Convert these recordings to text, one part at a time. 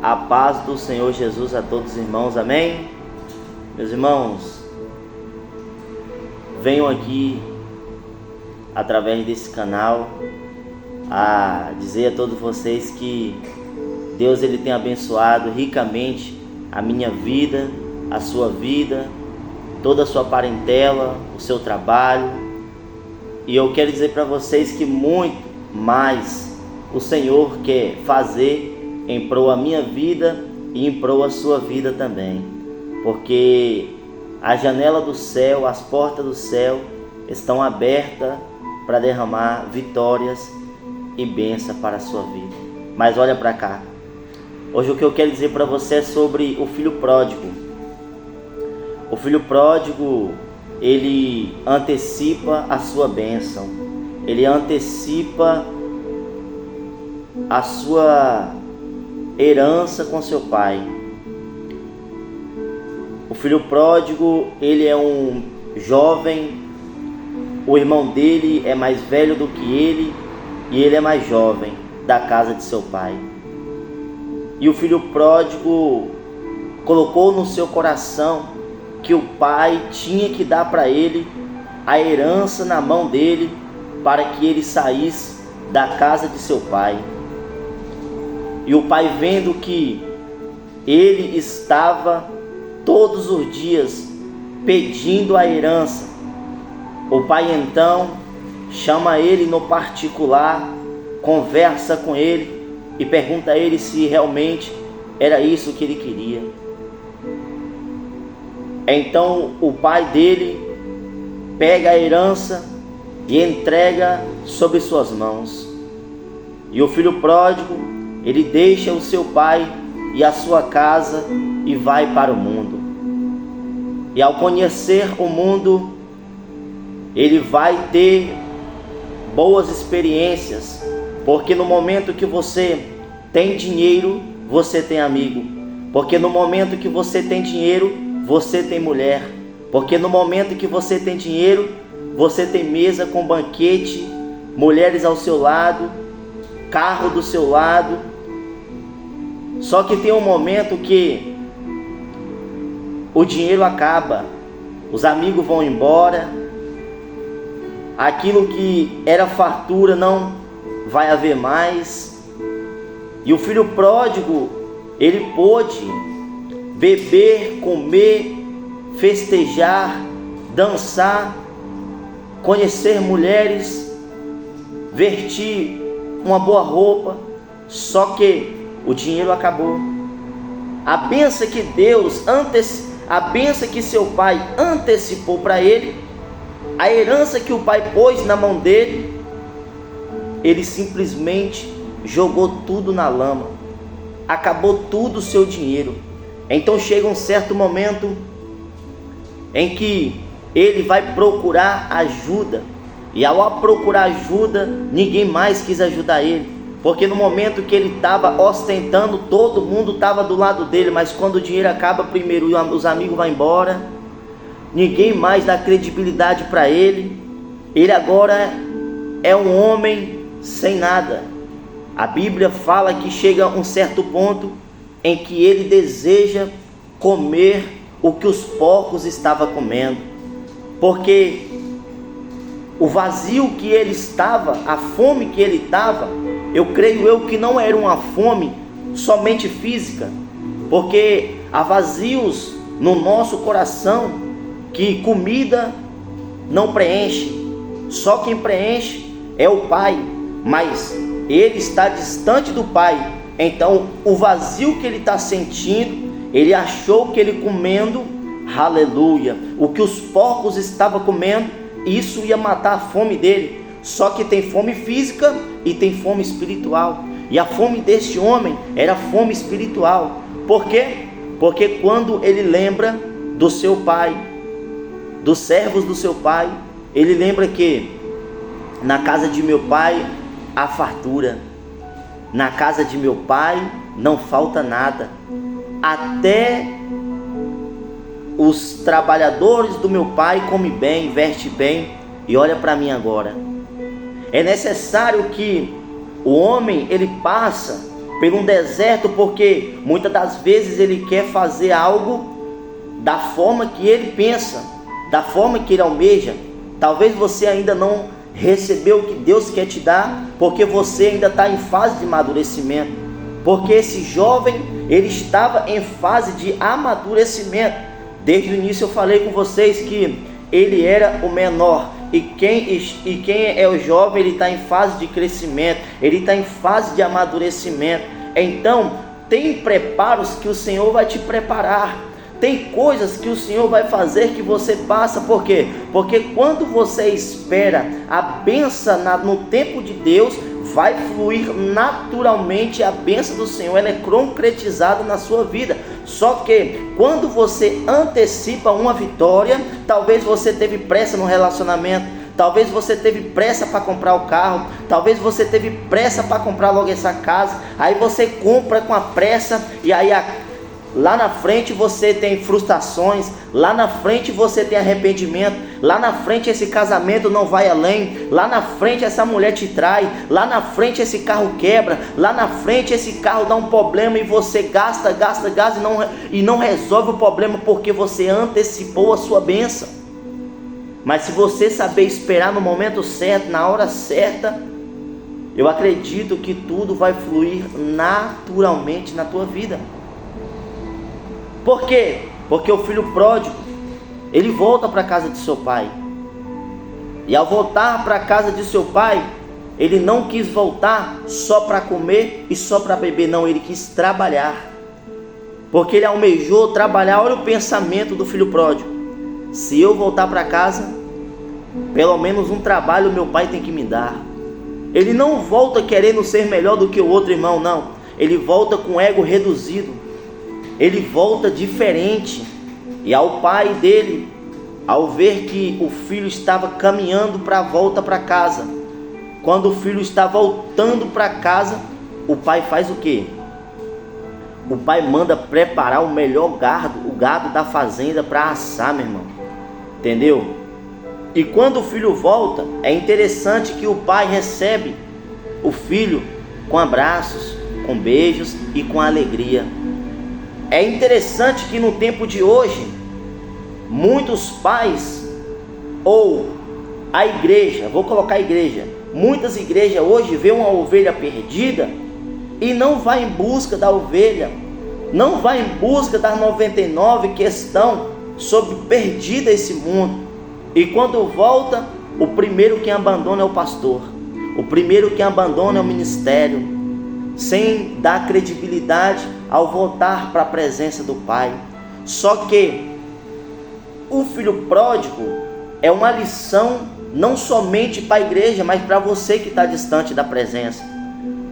A paz do Senhor Jesus a todos os irmãos, amém? Meus irmãos, venho aqui através desse canal a dizer a todos vocês que Deus ele tem abençoado ricamente a minha vida, a sua vida, toda a sua parentela, o seu trabalho. E eu quero dizer para vocês que muito mais o Senhor quer fazer em prol a minha vida e em prol a sua vida também, porque a janela do céu, as portas do céu estão abertas para derramar vitórias e bênção para a sua vida. Mas olha para cá, hoje o que eu quero dizer para você é sobre o filho pródigo. O filho pródigo, ele antecipa a sua bênção, ele antecipa a sua herança com seu pai. O filho pródigo, ele é um jovem, o irmão dele é mais velho do que ele e ele é mais jovem da casa de seu pai. E o filho pródigo colocou no seu coração que o pai tinha que dar para ele a herança na mão dele para que ele saísse da casa de seu pai. E o pai, vendo que ele estava todos os dias pedindo a herança, o pai então chama ele no particular, conversa com ele e pergunta a ele se realmente era isso que ele queria. Então o pai dele pega a herança e entrega sobre suas mãos. E o filho pródigo, ele deixa o seu pai e a sua casa e vai para o mundo. E ao conhecer o mundo, ele vai ter boas experiências, porque no momento que você tem dinheiro, você tem amigo. Porque no momento que você tem dinheiro, você tem mulher. Porque no momento que você tem dinheiro, você tem mesa com banquete, mulheres ao seu lado, carro do seu lado. Só que tem um momento que o dinheiro acaba, os amigos vão embora, aquilo que era fartura não vai haver mais. E o filho pródigo, ele pôde beber, comer, festejar, dançar, conhecer mulheres, vestir uma boa roupa, só que o dinheiro acabou. A bênção que a bênção que seu pai antecipou para ele, a herança que o pai pôs na mão dele, ele simplesmente jogou tudo na lama, acabou tudo o seu dinheiro. Então chega um certo momento em que ele vai procurar ajuda, e ao procurar ajuda, ninguém mais quis ajudar ele, porque no momento que ele estava ostentando, todo mundo estava do lado dele, mas quando o dinheiro acaba primeiro, os amigos vão embora, ninguém mais dá credibilidade para ele. Ele agora é um homem sem nada. A Bíblia fala que chega um certo ponto em que ele deseja comer o que os porcos estavam comendo, porque o vazio que ele estava, a fome que ele estava, eu creio eu que não era uma fome somente física, porque há vazios no nosso coração que comida não preenche, só quem preenche é o Pai, mas ele está distante do Pai. Então o vazio que ele está sentindo, ele achou que ele comendo, aleluia, o que os porcos estavam comendo, isso ia matar a fome dele. Só que tem fome física e tem fome espiritual, e a fome deste homem era fome espiritual. Por quê? Porque quando ele lembra do seu pai, dos servos do seu pai, ele lembra que na casa de meu pai há fartura, na casa de meu pai não falta nada, até os trabalhadores do meu pai comem bem, vestem bem. E olha para mim agora, é necessário que o homem ele passa por um deserto, porque muitas das vezes ele quer fazer algo da forma que ele pensa, da forma que ele almeja. Talvez você ainda não recebeu o que Deus quer te dar, porque você ainda está em fase de amadurecimento. Porque esse jovem, ele estava em fase de amadurecimento. Desde o início eu falei com vocês que ele era o menor. E quem é o jovem, ele está em fase de crescimento, ele está em fase de amadurecimento. Então, tem preparos que o Senhor vai te preparar. Tem coisas que o Senhor vai fazer que você passa. Por quê? Porque quando você espera a bênção no tempo de Deus, vai fluir naturalmente a bênção do Senhor. Ela é concretizada na sua vida. Só que quando você antecipa uma vitória, talvez você teve pressa no relacionamento, talvez você teve pressa para comprar o carro, talvez você teve pressa para comprar logo essa casa. Aí você compra com a pressa e aí lá na frente você tem frustrações, lá na frente você tem arrependimento, lá na frente esse casamento não vai além, lá na frente essa mulher te trai, lá na frente esse carro quebra, lá na frente esse carro dá um problema e você gasta e não resolve o problema porque você antecipou a sua bênção. Mas se você saber esperar no momento certo, na hora certa, eu acredito que tudo vai fluir naturalmente na tua vida. Por quê? Porque o filho pródigo, ele volta para a casa de seu pai. E ao voltar para a casa de seu pai, ele não quis voltar só para comer e só para beber, não, ele quis trabalhar. Porque ele almejou trabalhar. Olha o pensamento do filho pródigo: se eu voltar para casa, pelo menos um trabalho meu pai tem que me dar. Ele não volta querendo ser melhor do que o outro irmão, não. Ele volta com o ego reduzido. Ele volta diferente. E ao pai dele, ao ver que o filho estava caminhando para a volta para casa, quando o filho está voltando para casa, o pai faz o quê? O pai manda preparar o melhor gado, o gado da fazenda para assar, meu irmão. Entendeu? E quando o filho volta, é interessante que o pai recebe o filho com abraços, com beijos e com alegria. É interessante que no tempo de hoje, muitos pais, ou a igreja, vou colocar a igreja, muitas igrejas hoje vê uma ovelha perdida e não vai em busca da ovelha, não vai em busca das 99 que estão perdida esse mundo. E quando volta, o primeiro que abandona é o pastor, o primeiro que abandona é o ministério, sem dar credibilidade ao voltar para a presença do pai. Só que o filho pródigo é uma lição não somente para a igreja, mas para você que está distante da presença.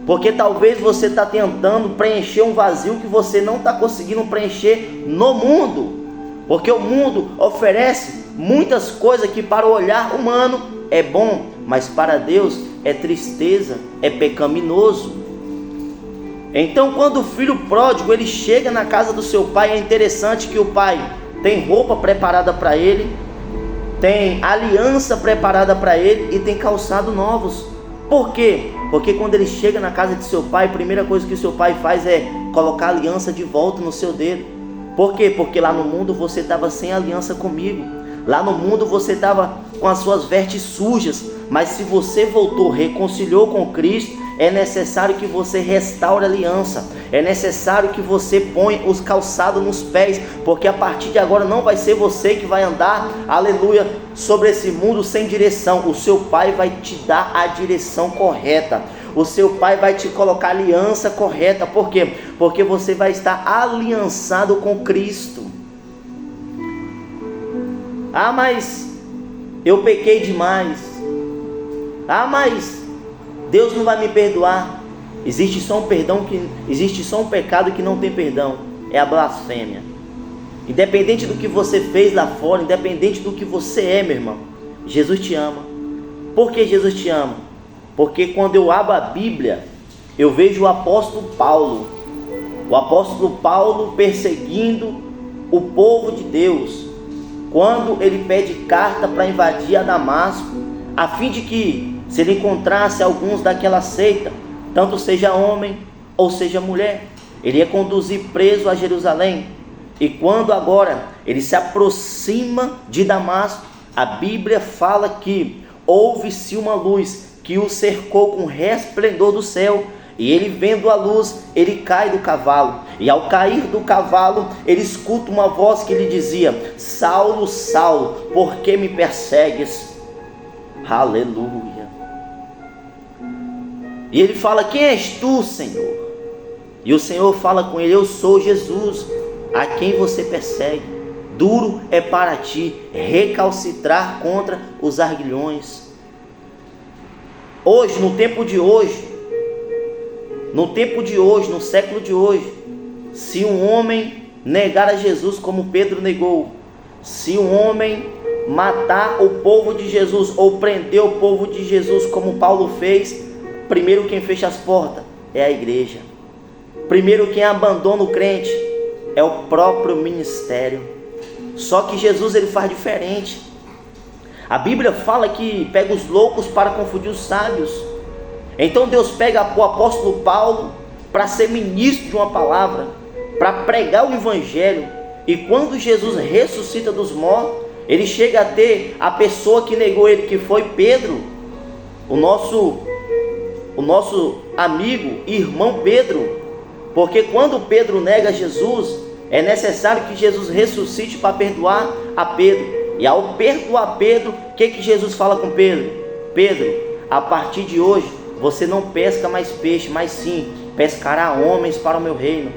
Porque talvez você está tentando preencher um vazio que você não está conseguindo preencher no mundo. Porque o mundo oferece muitas coisas que para o olhar humano é bom, mas para Deus é tristeza, é pecaminoso. Então quando o filho pródigo ele chega na casa do seu pai, é interessante que o pai tem roupa preparada para ele, tem aliança preparada para ele e tem calçado novos. Por quê? Porque quando ele chega na casa de seu pai, a primeira coisa que o seu pai faz é colocar a aliança de volta no seu dedo. Por quê? Porque lá no mundo você estava sem aliança comigo. Lá no mundo você estava com as suas vestes sujas. Mas se você voltou, reconciliou com Cristo, é necessário que você restaure a aliança. É necessário que você ponha os calçados nos pés. Porque a partir de agora não vai ser você que vai andar, aleluia, sobre esse mundo sem direção. O seu pai vai te dar a direção correta. O seu pai vai te colocar a aliança correta. Por quê? Porque você vai estar aliançado com Cristo. Ah, mas eu pequei demais. Ah, mas Deus não vai me perdoar. Existe só um pecado que não tem perdão. É a blasfêmia. Independente do que você fez lá fora, independente do que você é, meu irmão, Jesus te ama. Por que Jesus te ama? Porque quando eu abro a Bíblia, eu vejo o apóstolo Paulo. O apóstolo Paulo perseguindo o povo de Deus. Quando ele pede carta para invadir a Damasco, a fim de que, se ele encontrasse alguns daquela seita, tanto seja homem ou seja, mulher. Ele ia conduzir preso a Jerusalém. E quando agora ele se aproxima de Damasco, a Bíblia fala que houve-se uma luz que o cercou com resplendor do céu. E ele, vendo a luz, ele cai do cavalo. E ao cair do cavalo, ele escuta uma voz que lhe dizia: Saulo, Saulo, por que me persegues? Aleluia. E ele fala: quem és tu, Senhor? E o Senhor fala com ele: eu sou Jesus, a quem você persegue. Duro é para ti recalcitrar contra os arguilhões. Hoje, no tempo de hoje, no século de hoje, se um homem negar a Jesus como Pedro negou, se um homem matar o povo de Jesus ou prender o povo de Jesus como Paulo fez, primeiro quem fecha as portas é a igreja. Primeiro quem abandona o crente é o próprio ministério. Só que Jesus, ele faz diferente. A Bíblia fala que pega os loucos para confundir os sábios. Então Deus pega o apóstolo Paulo para ser ministro de uma palavra, para pregar o evangelho. E quando Jesus ressuscita dos mortos, ele chega a ter a pessoa que negou ele, que foi Pedro, o nosso amigo, irmão Pedro. Porque quando Pedro nega Jesus, é necessário que Jesus ressuscite para perdoar a Pedro. E ao perdoar Pedro, o que Jesus fala com Pedro? Pedro, a partir de hoje, você não pesca mais peixe, mas sim pescará homens para o meu reino.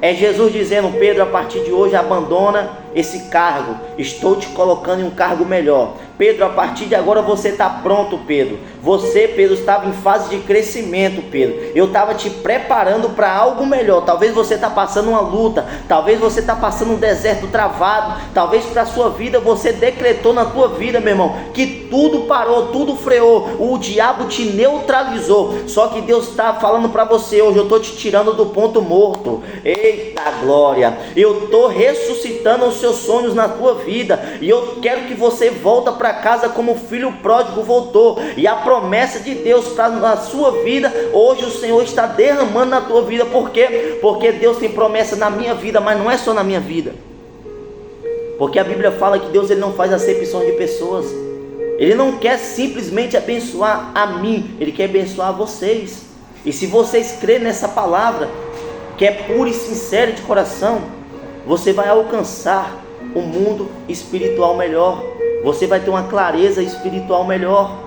É Jesus dizendo: Pedro, a partir de hoje abandona esse cargo, estou te colocando em um cargo melhor. Pedro, a partir de agora você está pronto, Pedro. Você, Pedro, estava em fase de crescimento, Pedro. Eu estava te preparando para algo melhor. Talvez você está passando uma luta, talvez você está passando um deserto travado, talvez para a sua vida você decretou na tua vida, meu irmão, que tudo parou, tudo freou, o diabo te neutralizou. Só que Deus está falando para você hoje: eu estou te tirando do ponto morto. Eita glória! Eu estou ressuscitando os seus sonhos na tua vida, e eu quero que você volta para casa como o filho pródigo voltou. E a promessa de Deus para a sua vida, hoje o Senhor está derramando na tua vida. Por quê? Porque Deus tem promessa na minha vida, mas não é só na minha vida. Porque a Bíblia fala que Deus, ele não faz acepção de pessoas. Ele não quer simplesmente abençoar a mim, ele quer abençoar vocês. E se vocês crerem nessa palavra, que é pura e sincera de coração, você vai alcançar um mundo espiritual melhor. Você vai ter uma clareza espiritual melhor.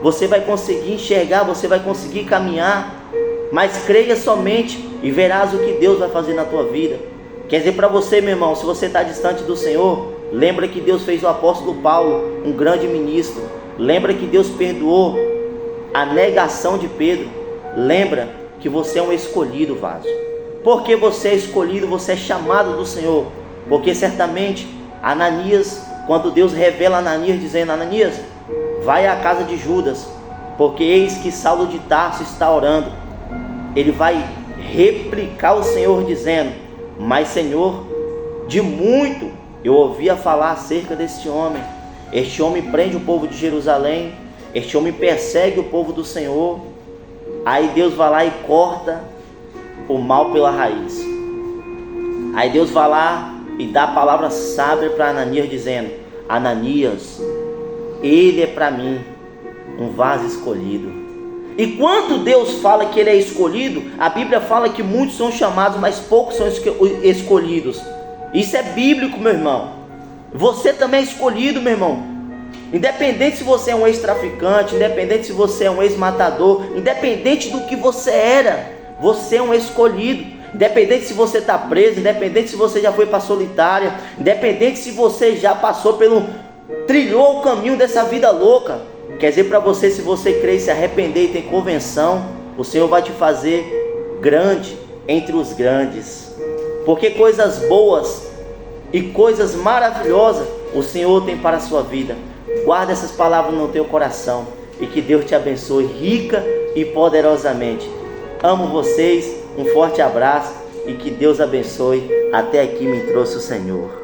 Você vai conseguir enxergar, você vai conseguir caminhar. Mas creia somente e verás o que Deus vai fazer na tua vida. Quer dizer para você, meu irmão, se você está distante do Senhor, lembra que Deus fez o apóstolo Paulo um grande ministro. Lembra que Deus perdoou a negação de Pedro. Lembra que você é um escolhido vaso. Porque você é escolhido, você é chamado do Senhor. Porque certamente Ananias, quando Deus revela a Ananias dizendo: Ananias, vai à casa de Judas, porque eis que Saulo de Tarso está orando. Ele vai replicar o Senhor dizendo: mas Senhor, de muito eu ouvia falar acerca deste homem. Este homem prende o povo de Jerusalém, este homem persegue o povo do Senhor. Aí Deus vai lá e corta o mal pela raiz. Aí Deus vai lá e dá a palavra sábia para Ananias dizendo: Ananias, ele é para mim um vaso escolhido. E quando Deus fala que ele é escolhido, a Bíblia fala que muitos são chamados, mas poucos são escolhidos. Isso é bíblico, meu irmão. Você também é escolhido, meu irmão. Independente se você é um ex-traficante, independente se você é um ex-matador, independente do que você era, você é um escolhido. Independente se você está preso, independente se você já foi para a solitária, independente se você já passou trilhou o caminho dessa vida louca. Quer dizer para você, se você crer e se arrepender e tem convenção, o Senhor vai te fazer grande entre os grandes. Porque coisas boas e coisas maravilhosas o Senhor tem para a sua vida. Guarda essas palavras no teu coração e que Deus te abençoe rica e poderosamente. Amo vocês, um forte abraço e que Deus abençoe. Até aqui me trouxe o Senhor.